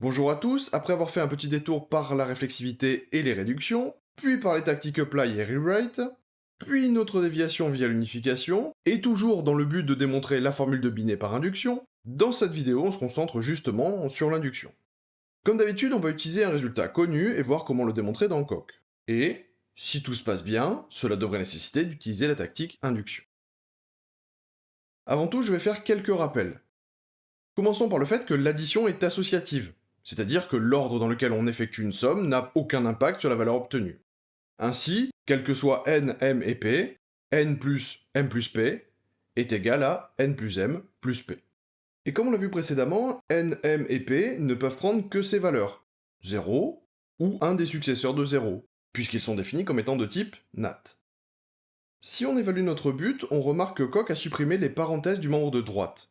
Bonjour à tous, après avoir fait un petit détour par la réflexivité et les réductions, puis par les tactiques apply et rewrite, puis une autre déviation via l'unification, et toujours dans le but de démontrer la formule de Binet par induction, dans cette vidéo on se concentre justement sur l'induction. Comme d'habitude, on va utiliser un résultat connu et voir comment le démontrer dans Coq. Et, si tout se passe bien, cela devrait nécessiter d'utiliser la tactique induction. Avant tout, je vais faire quelques rappels. Commençons par le fait que l'addition est associative, c'est-à-dire que l'ordre dans lequel on effectue une somme n'a aucun impact sur la valeur obtenue. Ainsi, quel que soit n, m et p, n plus m plus p est égal à n plus m plus p. Et comme on l'a vu précédemment, n, m et p ne peuvent prendre que ces valeurs, 0 ou un des successeurs de 0, puisqu'ils sont définis comme étant de type nat. Si on évalue notre but, on remarque que Coq a supprimé les parenthèses du membre de droite.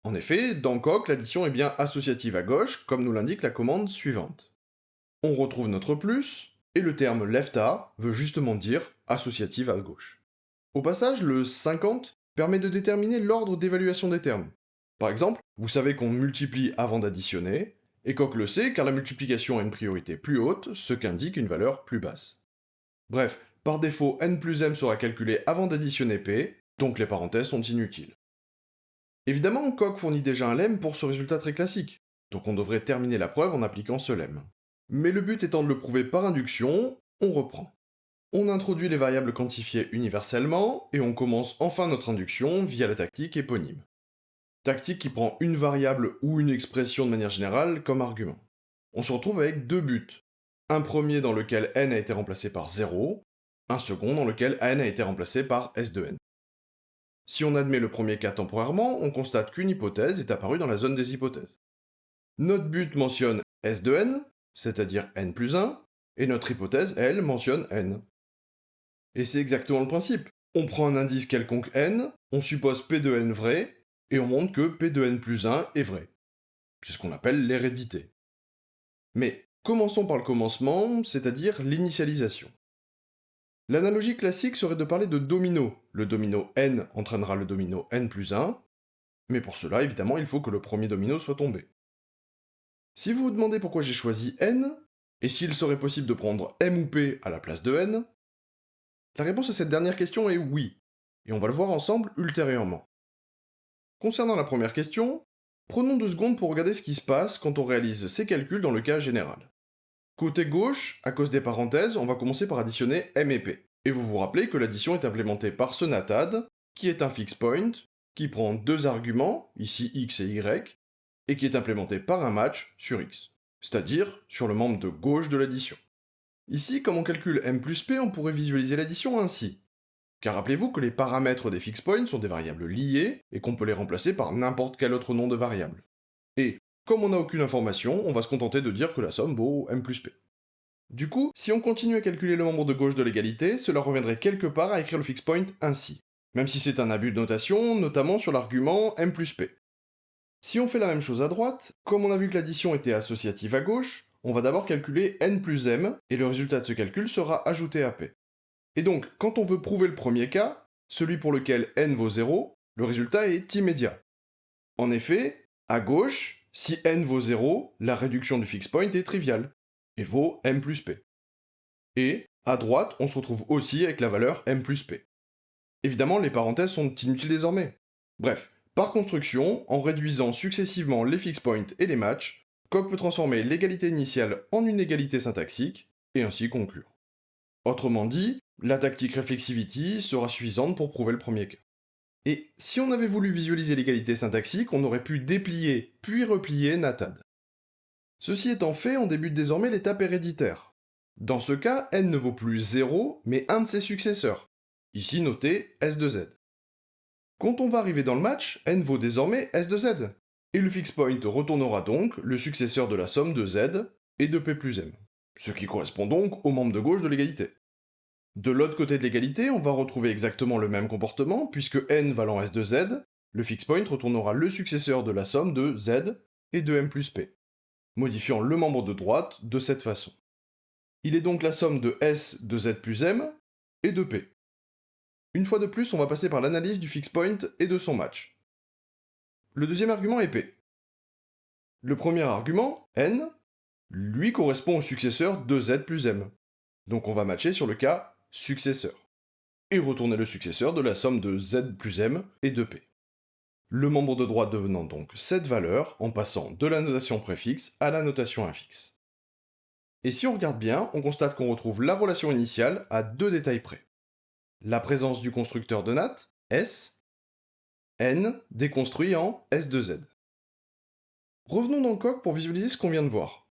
En effet, dans Coq, l'addition est bien associative à gauche, comme nous l'indique la commande suivante. On retrouve notre plus, et le terme left-a veut justement dire associative à gauche. Au passage, le 50 permet de déterminer l'ordre d'évaluation des termes. Par exemple, vous savez qu'on multiplie avant d'additionner, et Coq le sait car la multiplication a une priorité plus haute, ce qu'indique une valeur plus basse. Bref, par défaut, n plus m sera calculé avant d'additionner p, donc les parenthèses sont inutiles. Évidemment, Coq fournit déjà un lemme pour ce résultat très classique, donc on devrait terminer la preuve en appliquant ce lemme. Mais le but étant de le prouver par induction, on reprend. On introduit les variables quantifiées universellement, et on commence enfin notre induction via la tactique éponyme. Tactique qui prend une variable ou une expression de manière générale comme argument. On se retrouve avec deux buts. Un premier dans lequel n a été remplacé par 0, un second dans lequel n a été remplacé par s de n. Si on admet le premier cas temporairement, on constate qu'une hypothèse est apparue dans la zone des hypothèses. Notre but mentionne S de n, c'est-à-dire n plus 1, et notre hypothèse, elle, mentionne n. Et c'est exactement le principe. On prend un indice quelconque n, on suppose p de n vrai, et on montre que p de n plus 1 est vrai. C'est ce qu'on appelle l'hérédité. Mais commençons par le commencement, c'est-à-dire l'initialisation. L'analogie classique serait de parler de domino. Le domino n entraînera le domino n plus 1, mais pour cela, évidemment, il faut que le premier domino soit tombé. Si vous vous demandez pourquoi j'ai choisi n, et s'il serait possible de prendre m ou p à la place de n, la réponse à cette dernière question est oui, et on va le voir ensemble ultérieurement. Concernant la première question, prenons 2 secondes pour regarder ce qui se passe quand on réalise ces calculs dans le cas général. Côté gauche, à cause des parenthèses, on va commencer par additionner m et p. Et vous vous rappelez que l'addition est implémentée par ce natad, qui est un fixed point, qui prend deux arguments, ici x et y, et qui est implémenté par un match sur x, c'est-à-dire sur le membre de gauche de l'addition. Ici, comme on calcule m plus p, on pourrait visualiser l'addition ainsi. Car rappelez-vous que les paramètres des fixed points sont des variables liées, et qu'on peut les remplacer par n'importe quel autre nom de variable. Et, comme on n'a aucune information, on va se contenter de dire que la somme vaut m plus p. Du coup, si on continue à calculer le membre de gauche de l'égalité, cela reviendrait quelque part à écrire le fixed point ainsi. Même si c'est un abus de notation, notamment sur l'argument m plus p. Si on fait la même chose à droite, comme on a vu que l'addition était associative à gauche, on va d'abord calculer n plus m, et le résultat de ce calcul sera ajouté à p. Et donc, quand on veut prouver le premier cas, celui pour lequel n vaut 0, le résultat est immédiat. En effet, à gauche, si n vaut 0, la réduction du fixed point est triviale, et vaut m plus p. Et, à droite, on se retrouve aussi avec la valeur m plus p. Évidemment, les parenthèses sont inutiles désormais. Bref, par construction, en réduisant successivement les fixed points et les matchs, Coq peut transformer l'égalité initiale en une égalité syntaxique, et ainsi conclure. Autrement dit, la tactique Reflexivity sera suffisante pour prouver le premier cas. Et si on avait voulu visualiser l'égalité syntaxique, on aurait pu déplier puis replier natad. Ceci étant fait, on débute désormais l'étape héréditaire. Dans ce cas, n ne vaut plus 0, mais un de ses successeurs, ici noté s de z. Quand on va arriver dans le match, n vaut désormais s de z, et le fixed point retournera donc le successeur de la somme de z et de p plus m, ce qui correspond donc au membre de gauche de l'égalité. De l'autre côté de l'égalité, on va retrouver exactement le même comportement, puisque n valant s de z, le fixed point retournera le successeur de la somme de z et de m plus p, modifiant le membre de droite de cette façon. Il est donc la somme de s de z plus m et de p. Une fois de plus, on va passer par l'analyse du fixed point et de son match. Le deuxième argument est p. Le premier argument, n, lui correspond au successeur de z plus m. Donc on va matcher sur le cas successeur. Et retourner le successeur de la somme de z plus m et de p. Le membre de droite devenant donc cette valeur en passant de la notation préfixe à la notation infixe. Et si on regarde bien, on constate qu'on retrouve la relation initiale à deux détails près. La présence du constructeur de nat, S, n déconstruit en S de Z. Revenons dans le coq pour visualiser ce qu'on vient de voir.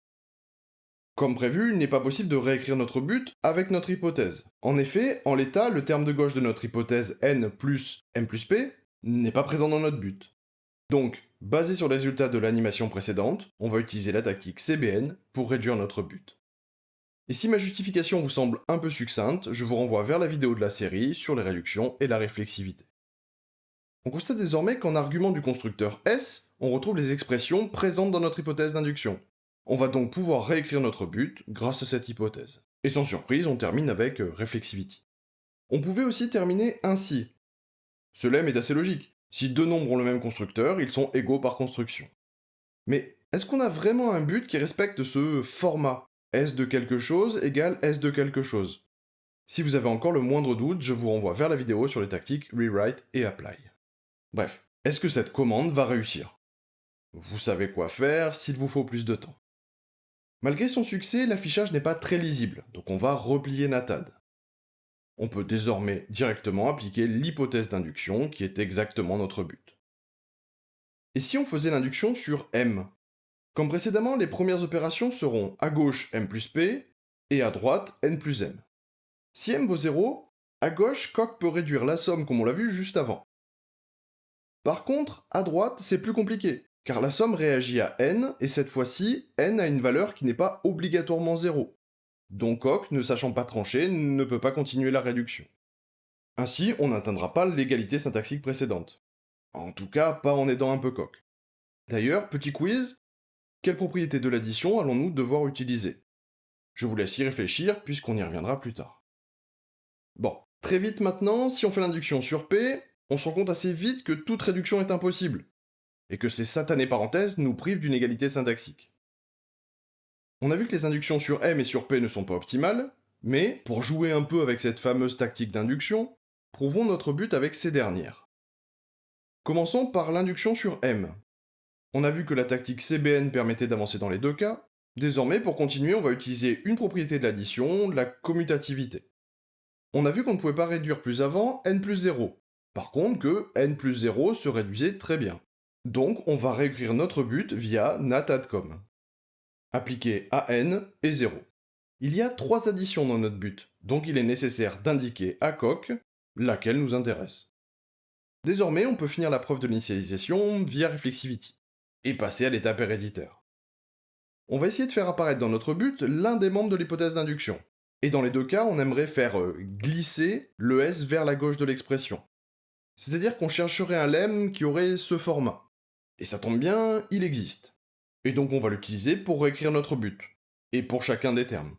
Comme prévu, il n'est pas possible de réécrire notre but avec notre hypothèse. En effet, en l'état, le terme de gauche de notre hypothèse n plus m plus p n'est pas présent dans notre but. Donc, basé sur les résultats de l'animation précédente, on va utiliser la tactique CBN pour réduire notre but. Et si ma justification vous semble un peu succincte, je vous renvoie vers la vidéo de la série sur les réductions et la réflexivité. On constate désormais qu'en argument du constructeur S, on retrouve les expressions présentes dans notre hypothèse d'induction. On va donc pouvoir réécrire notre but grâce à cette hypothèse. Et sans surprise, on termine avec Reflexivity. On pouvait aussi terminer ainsi. Ce lemme est assez logique. Si deux nombres ont le même constructeur, ils sont égaux par construction. Mais est-ce qu'on a vraiment un but qui respecte ce format S de quelque chose égale S de quelque chose? Si vous avez encore le moindre doute, je vous renvoie vers la vidéo sur les tactiques Rewrite et Apply. Bref, est-ce que cette commande va réussir? Vous savez quoi faire s'il vous faut plus de temps. Malgré son succès, l'affichage n'est pas très lisible, donc on va replier Natad. On peut désormais directement appliquer l'hypothèse d'induction qui est exactement notre but. Et si on faisait l'induction sur M? Comme précédemment, les premières opérations seront à gauche m plus p et à droite n plus m. Si m vaut 0, à gauche, coq peut réduire la somme comme on l'a vu juste avant. Par contre, à droite, c'est plus compliqué, car la somme réagit à n, et cette fois-ci, n a une valeur qui n'est pas obligatoirement 0. Donc coq, ne sachant pas trancher, ne peut pas continuer la réduction. Ainsi, on n'atteindra pas l'égalité syntaxique précédente. En tout cas, pas en aidant un peu coq. D'ailleurs, petit quiz, quelle propriété de l'addition allons-nous devoir utiliser? Je vous laisse y réfléchir, puisqu'on y reviendra plus tard. Bon, très vite maintenant, si on fait l'induction sur P, on se rend compte assez vite que toute réduction est impossible, et que ces satanées parenthèses nous privent d'une égalité syntaxique. On a vu que les inductions sur M et sur P ne sont pas optimales, mais, pour jouer un peu avec cette fameuse tactique d'induction, prouvons notre but avec ces dernières. Commençons par l'induction sur M. On a vu que la tactique CBN permettait d'avancer dans les deux cas. Désormais, pour continuer, on va utiliser une propriété de l'addition, la commutativité. On a vu qu'on ne pouvait pas réduire plus avant n plus 0. Par contre que n plus 0 se réduisait très bien. Donc on va réécrire notre but via natadcom. Appliquer à n et 0. Il y a 3 additions dans notre but, donc il est nécessaire d'indiquer à coq laquelle nous intéresse. Désormais, on peut finir la preuve de l'initialisation via Reflexivity, et passer à l'étape héréditaire. On va essayer de faire apparaître dans notre but l'un des membres de l'hypothèse d'induction. Et dans les deux cas, on aimerait faire glisser le S vers la gauche de l'expression. C'est-à-dire qu'on chercherait un lemme qui aurait ce format. Et ça tombe bien, il existe. Et donc on va l'utiliser pour réécrire notre but. Et pour chacun des termes.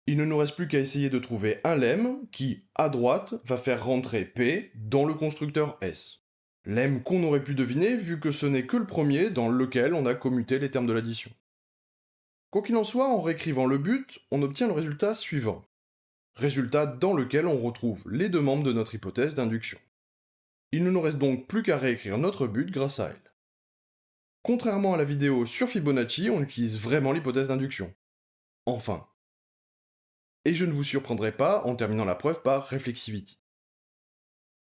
Il ne nous reste plus qu'à essayer de trouver un lemme qui, à droite, va faire rentrer P dans le constructeur S. Lemme qu'on aurait pu deviner vu que ce n'est que le premier dans lequel on a commuté les termes de l'addition. Quoi qu'il en soit, en réécrivant le but, on obtient le résultat suivant. Résultat dans lequel on retrouve les deux membres de notre hypothèse d'induction. Il ne nous reste donc plus qu'à réécrire notre but grâce à elle. Contrairement à la vidéo sur Fibonacci, on utilise vraiment l'hypothèse d'induction. Enfin. Et je ne vous surprendrai pas en terminant la preuve par Reflexivity.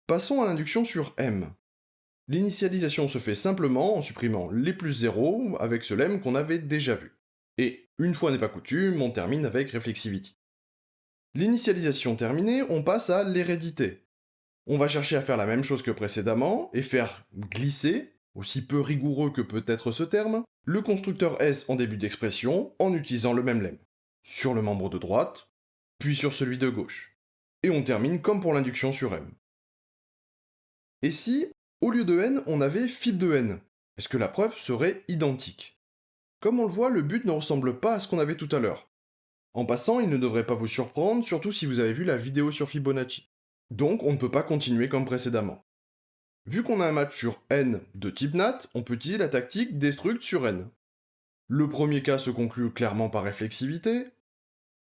Passons à l'induction sur M. L'initialisation se fait simplement en supprimant les plus 0 avec ce lemme qu'on avait déjà vu. Et, une fois n'est pas coutume, on termine avec Reflexivity. L'initialisation terminée, on passe à l'hérédité. On va chercher à faire la même chose que précédemment, et faire glisser, aussi peu rigoureux que peut être ce terme, le constructeur S en début d'expression en utilisant le même lemme. Sur le membre de droite, puis sur celui de gauche. Et on termine comme pour l'induction sur M. Et si, au lieu de n, on avait fib de n, est-ce que la preuve serait identique? Comme on le voit, le but ne ressemble pas à ce qu'on avait tout à l'heure. En passant, il ne devrait pas vous surprendre, surtout si vous avez vu la vidéo sur Fibonacci. Donc on ne peut pas continuer comme précédemment. Vu qu'on a un match sur n de type nat, on peut utiliser la tactique destruct sur n. Le premier cas se conclut clairement par réflexivité.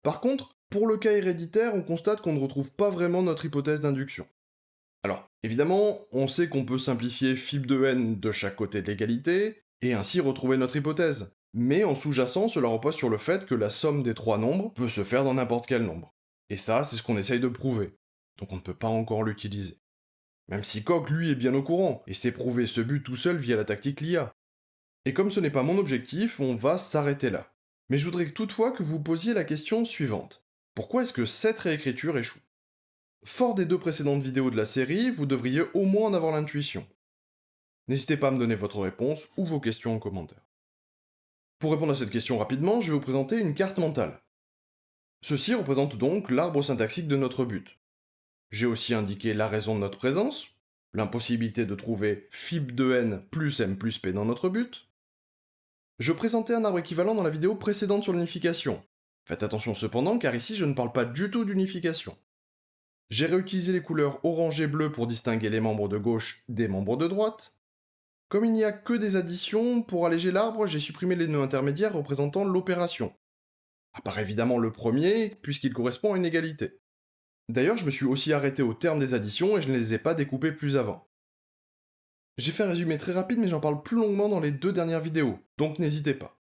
Par contre, pour le cas héréditaire, on constate qu'on ne retrouve pas vraiment notre hypothèse d'induction. Alors, évidemment, on sait qu'on peut simplifier φ de n de chaque côté de l'égalité, et ainsi retrouver notre hypothèse. Mais en sous-jacent, cela repose sur le fait que la somme des trois nombres peut se faire dans n'importe quel nombre. Et ça, c'est ce qu'on essaye de prouver. Donc on ne peut pas encore l'utiliser. Même si Koch, lui, est bien au courant, et sait prouver ce but tout seul via la tactique LIA. Et comme ce n'est pas mon objectif, on va s'arrêter là. Mais je voudrais toutefois que vous posiez la question suivante. Pourquoi est-ce que cette réécriture échoue? Fort des deux précédentes vidéos de la série, vous devriez au moins en avoir l'intuition. N'hésitez pas à me donner votre réponse ou vos questions en commentaire. Pour répondre à cette question rapidement, je vais vous présenter une carte mentale. Ceci représente donc l'arbre syntaxique de notre but. J'ai aussi indiqué la raison de notre présence, l'impossibilité de trouver φ de n plus m plus p dans notre but. Je présentais un arbre équivalent dans la vidéo précédente sur l'unification. Faites attention cependant car ici je ne parle pas du tout d'unification. J'ai réutilisé les couleurs orange et bleu pour distinguer les membres de gauche des membres de droite. Comme il n'y a que des additions, pour alléger l'arbre, j'ai supprimé les nœuds intermédiaires représentant l'opération. À part évidemment le premier, puisqu'il correspond à une égalité. D'ailleurs, je me suis aussi arrêté au terme des additions et je ne les ai pas découpées plus avant. J'ai fait un résumé très rapide mais j'en parle plus longuement dans les deux dernières vidéos, donc n'hésitez pas.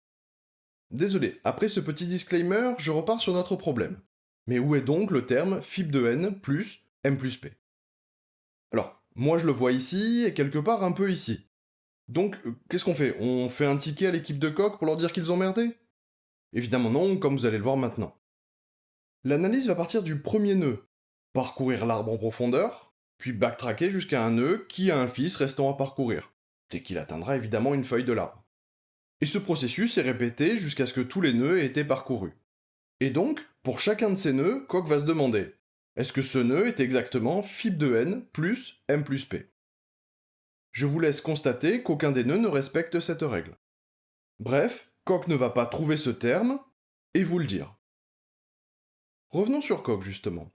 Désolé, après ce petit disclaimer, je repars sur notre problème. Mais où est donc le terme φ de n plus m plus p? Alors, moi je le vois ici, et quelque part un peu ici. Donc, qu'est-ce qu'on fait? On fait un ticket à l'équipe de Koch pour leur dire qu'ils ont merdé? Évidemment non, comme vous allez le voir maintenant. L'analyse va partir du premier nœud, parcourir l'arbre en profondeur, puis backtracker jusqu'à un nœud qui a un fils restant à parcourir, dès qu'il atteindra évidemment une feuille de l'arbre. Et ce processus est répété jusqu'à ce que tous les nœuds aient été parcourus. Et donc, pour chacun de ces nœuds, Koch va se demander, est-ce que ce nœud est exactement φ de n plus m plus p? Je vous laisse constater qu'aucun des nœuds ne respecte cette règle. Bref, Koch ne va pas trouver ce terme, et vous le dire. Revenons sur Koch justement.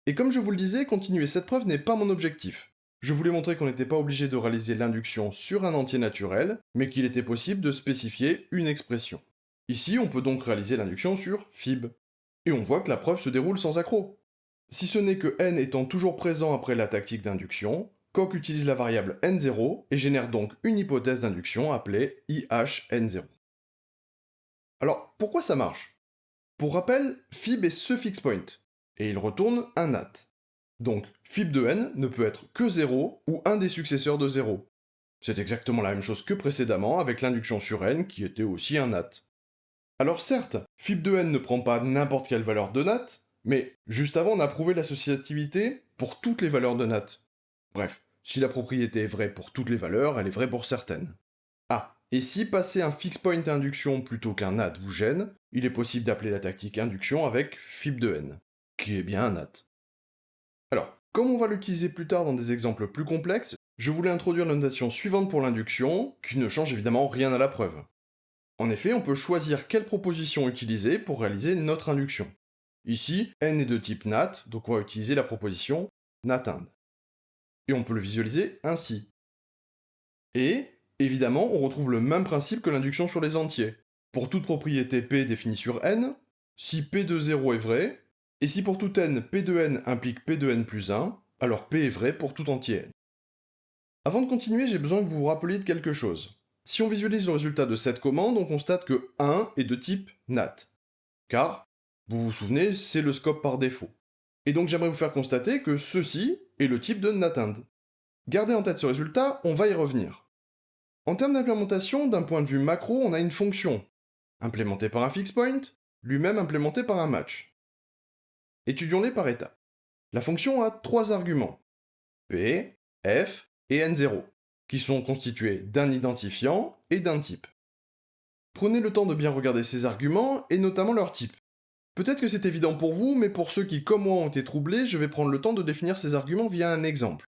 Et comme je vous le disais, continuer cette preuve n'est pas mon objectif. Je voulais montrer qu'on n'était pas obligé de réaliser l'induction sur un entier naturel, mais qu'il était possible de spécifier une expression. Ici, on peut donc réaliser l'induction sur fib. Et on voit que la preuve se déroule sans accroc. Si ce n'est que n étant toujours présent après la tactique d'induction, Koch utilise la variable n0 et génère donc une hypothèse d'induction appelée IHN0. Alors, pourquoi ça marche? Pour rappel, fib est ce fixed point, et il retourne un nat. Donc, fib de n ne peut être que 0 ou un des successeurs de 0. C'est exactement la même chose que précédemment avec l'induction sur n qui était aussi un nat. Alors certes, fib de n ne prend pas n'importe quelle valeur de nat, mais juste avant on a prouvé l'associativité pour toutes les valeurs de nat. Bref, si la propriété est vraie pour toutes les valeurs, elle est vraie pour certaines. Ah, et si passer un fixed point à induction plutôt qu'un nat vous gêne, il est possible d'appeler la tactique induction avec fib de n, qui est bien un nat. Alors, comme on va l'utiliser plus tard dans des exemples plus complexes, je voulais introduire la notation suivante pour l'induction, qui ne change évidemment rien à la preuve. En effet, on peut choisir quelle proposition utiliser pour réaliser notre induction. Ici, n est de type nat, donc on va utiliser la proposition natInd. Et on peut le visualiser ainsi. Et, évidemment, on retrouve le même principe que l'induction sur les entiers. Pour toute propriété P définie sur n, si P de 0 est vrai, et si pour tout n, P de n implique P de n plus 1, alors P est vrai pour tout entier n. Avant de continuer, j'ai besoin que vous vous rappeliez de quelque chose. Si on visualise le résultat de cette commande, on constate que 1 est de type nat. Car, vous vous souvenez, c'est le scope par défaut. Et donc j'aimerais vous faire constater que ceci est le type de natInd. Gardez en tête ce résultat, on va y revenir. En termes d'implémentation, d'un point de vue macro, on a une fonction, implémentée par un fixed point, lui-même implémenté par un match. Étudions-les par étapes. La fonction a 3 arguments, p, f et n0, qui sont constitués d'un identifiant et d'un type. Prenez le temps de bien regarder ces arguments, et notamment leur type. Peut-être que c'est évident pour vous, mais pour ceux qui, comme moi, ont été troublés, je vais prendre le temps de définir ces arguments via un exemple.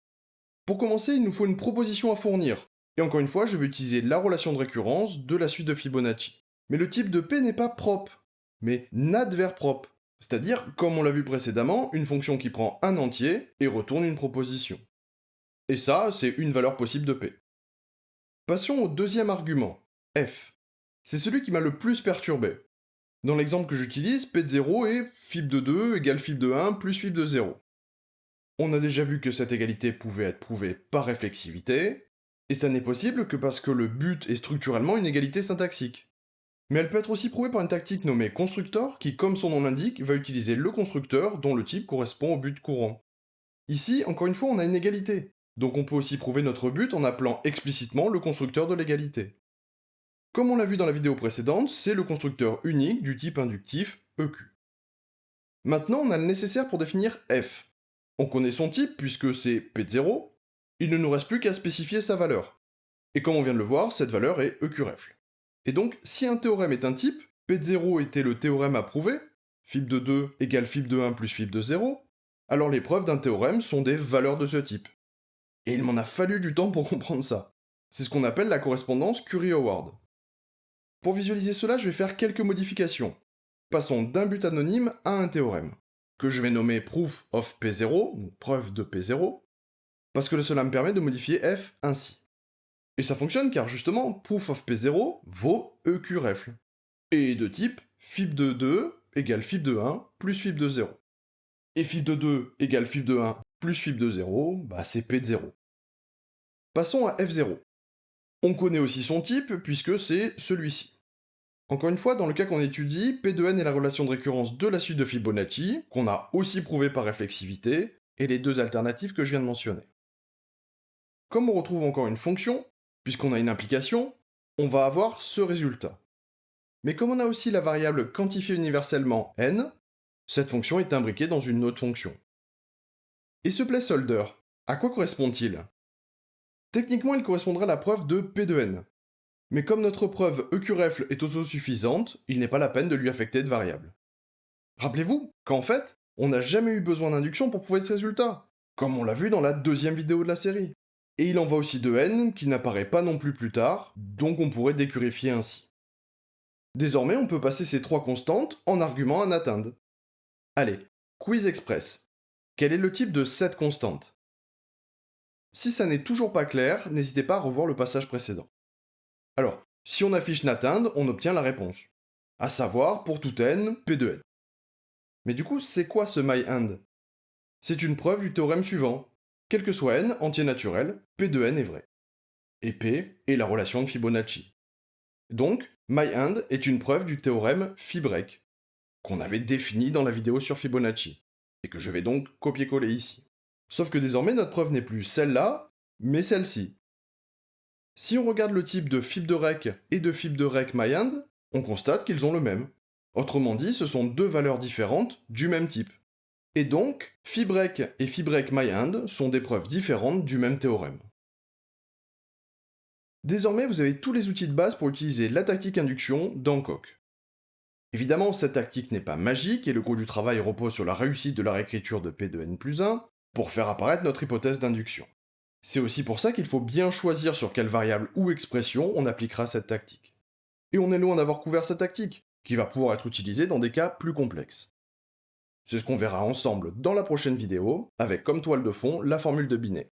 Pour commencer, il nous faut une proposition à fournir, et encore une fois, je vais utiliser la relation de récurrence de la suite de Fibonacci. Mais le type de P n'est pas propre, mais NAT propre, c'est-à-dire, comme on l'a vu précédemment, une fonction qui prend un entier et retourne une proposition. Et ça, c'est une valeur possible de P. Passons au deuxième argument, f. C'est celui qui m'a le plus perturbé. Dans l'exemple que j'utilise, P de 0 est fib de 2 égale fib de 1 plus fib de 0. On a déjà vu que cette égalité pouvait être prouvée par réflexivité, et ça n'est possible que parce que le but est structurellement une égalité syntaxique. Mais elle peut être aussi prouvée par une tactique nommée constructor qui, comme son nom l'indique, va utiliser le constructeur dont le type correspond au but courant. Ici, encore une fois, on a une égalité, donc on peut aussi prouver notre but en appelant explicitement le constructeur de l'égalité. Comme on l'a vu dans la vidéo précédente, c'est le constructeur unique du type inductif EQ. Maintenant, on a le nécessaire pour définir f. On connaît son type puisque c'est P de 0, il ne nous reste plus qu'à spécifier sa valeur. Et comme on vient de le voir, cette valeur est EQ-ref. Et donc, si un théorème est un type, P de 0 était le théorème à prouver, fib de 2 égale fib de 1 plus fib de 0, alors les preuves d'un théorème sont des valeurs de ce type. Et il m'en a fallu du temps pour comprendre ça. C'est ce qu'on appelle la correspondance Curie-Howard. Pour visualiser cela, je vais faire quelques modifications. Passons d'un but anonyme à un théorème, que je vais nommer proof of P0, donc preuve de P0, parce que cela me permet de modifier f ainsi. Et ça fonctionne car justement, proof of P0 vaut EQ-ref, et de type fib de 2 égale fib de 1 plus fib de 0. Et fib de 2 égale fib de 1 plus fib de 0, bah c'est P de 0. Passons à f0. On connaît aussi son type puisque c'est celui-ci. Encore une fois, dans le cas qu'on étudie, P de n est la relation de récurrence de la suite de Fibonacci, qu'on a aussi prouvé par réflexivité, et les deux alternatives que je viens de mentionner. Comme on retrouve encore une fonction, puisqu'on a une implication, on va avoir ce résultat. Mais comme on a aussi la variable quantifiée universellement n, cette fonction est imbriquée dans une autre fonction. Et ce placeholder, à quoi correspond-il? Techniquement, il correspondrait à la preuve de P de n. Mais comme notre preuve EQ-ref est autosuffisante, il n'est pas la peine de lui affecter de variable. Rappelez-vous qu'en fait, on n'a jamais eu besoin d'induction pour prouver ce résultat, comme on l'a vu dans la deuxième vidéo de la série. Et il en va aussi de n, qui n'apparaît pas non plus tard, donc on pourrait décurifier ainsi. Désormais, on peut passer ces trois constantes en argument à atteindre. Allez, quiz express. Quel est le type de cette constante? Si ça n'est toujours pas clair, n'hésitez pas à revoir le passage précédent. Alors, si on affiche NatInd, on obtient la réponse. À savoir, pour tout n, P de n. Mais du coup, c'est quoi ce myInd? C'est une preuve du théorème suivant. Quel que soit n, entier naturel, P de n est vrai. Et P est la relation de Fibonacci. Donc, myInd est une preuve du théorème Phi-break, qu'on avait défini dans la vidéo sur Fibonacci, et que je vais donc copier-coller ici. Sauf que désormais, notre preuve n'est plus celle-là, mais celle-ci. Si on regarde le type de fib de rec et de fib de rec myInd, on constate qu'ils ont le même. Autrement dit, ce sont deux valeurs différentes du même type. Et donc, phi-break et phi-break myInd sont des preuves différentes du même théorème. Désormais, vous avez tous les outils de base pour utiliser la tactique induction dans Coq. Évidemment, cette tactique n'est pas magique et le gros du travail repose sur la réussite de la réécriture de P de n plus 1 pour faire apparaître notre hypothèse d'induction. C'est aussi pour ça qu'il faut bien choisir sur quelle variable ou expression on appliquera cette tactique. Et on est loin d'avoir couvert cette tactique, qui va pouvoir être utilisée dans des cas plus complexes. C'est ce qu'on verra ensemble dans la prochaine vidéo, avec comme toile de fond la formule de Binet.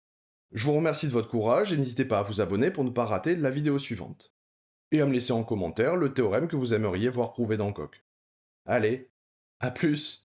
Je vous remercie de votre courage et n'hésitez pas à vous abonner pour ne pas rater la vidéo suivante. Et à me laisser en commentaire le théorème que vous aimeriez voir prouvé dans Coq. Allez, à plus!